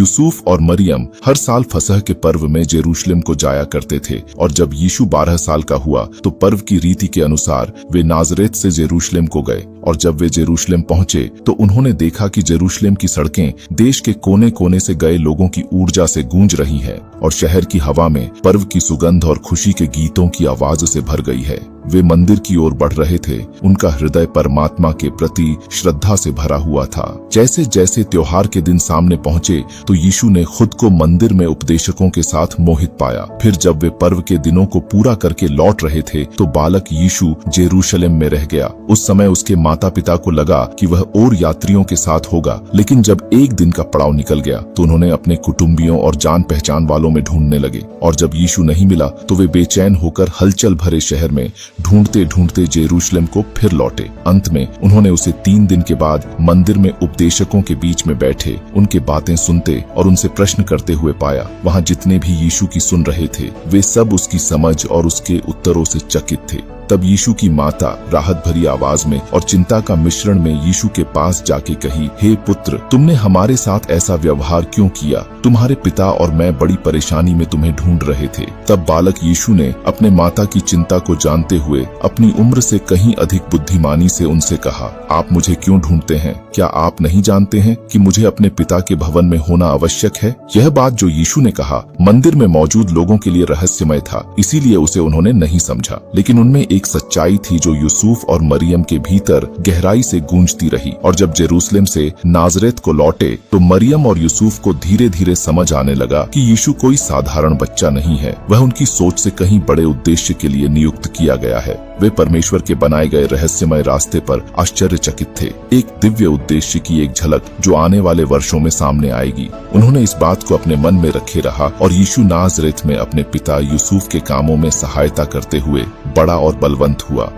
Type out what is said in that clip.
यूसुफ और मरियम हर साल फसह के पर्व में जेरूशलेम को जाया करते थे और जब यीशु 12 साल का हुआ तो पर्व की रीति के अनुसार वे नाजरेत से जेरूशलेम को गए। और जब वे जेरूशलेम पहुंचे तो उन्होंने देखा कि जेरूशलेम की सड़कें देश के कोने कोने से गए लोगों की ऊर्जा से गूंज रही हैं और शहर की हवा में पर्व की सुगंध और खुशी के गीतों की आवाज से भर गई है। वे मंदिर की ओर बढ़ रहे थे। उनका हृदय परमात्मा के प्रति श्रद्धा से भरा हुआ था। जैसे जैसे त्योहार के दिन सामने पहुंचे तो यीशु ने खुद को मंदिर में उपदेशकों के साथ मोहित पाया। फिर जब वे पर्व के दिनों को पूरा करके लौट रहे थे तो बालक यीशु जेरूशलेम में रह गया। उस समय उसके माता पिता को लगा कि वह और यात्रियों के साथ होगा, लेकिन जब एक दिन का पड़ाव निकल गया तो उन्होंने अपने कुटुंबियों और जान पहचान वालों में ढूंढने लगे। और जब यीशु नहीं मिला तो वे बेचैन होकर हलचल भरे शहर में ढूंढते ढूंढते जेरूशलेम को फिर लौटे। अंत में उन्होंने उसे 3 दिन के बाद मंदिर में उपदेशकों के बीच में बैठे उनके बातें सुनते और उनसे प्रश्न करते हुए पाया। वहां जितने भी यीशु की सुन रहे थे वे सब उसकी समझ और उसके उत्तरों से चकित थे। तब यीशु की माता राहत भरी आवाज में और चिंता का मिश्रण में यीशु के पास जाके कही, हे पुत्र, तुमने हमारे साथ ऐसा व्यवहार क्यों किया? तुम्हारे पिता और मैं बड़ी परेशानी में तुम्हें ढूंढ रहे थे। तब बालक यीशु ने अपने माता की चिंता को जानते हुए अपनी उम्र से कहीं अधिक बुद्धिमानी से उनसे कहा, आप मुझे क्यों ढूंढते हैं? क्या आप नहीं जानते हैं कि मुझे अपने पिता के भवन में होना आवश्यक है? यह बात जो यीशु ने कहा मंदिर में मौजूद लोगों के लिए रहस्यमय था, इसीलिए उसे उन्होंने नहीं समझा। लेकिन उनमें एक सच्चाई थी जो यूसुफ और मरियम के भीतर गहराई से गूंजती रही। और जब जेरूशलेम से नाजरेत को लौटे तो मरियम और यूसुफ को धीरे धीरे समझ आने लगा कि यीशु कोई साधारण बच्चा नहीं है, वह उनकी सोच से कहीं बड़े उद्देश्य के लिए नियुक्त किया गया है। वे परमेश्वर के बनाए गए रहस्यमय रास्ते पर आश्चर्यचकित थे, एक दिव्य उद्देश्य की एक झलक जो आने वाले वर्षों में सामने आएगी। उन्होंने इस बात को अपने मन में रखे रहा और यीशु नाजरेत में अपने पिता यूसुफ के कामों में सहायता करते हुए बड़ा और बलवंत हुआ।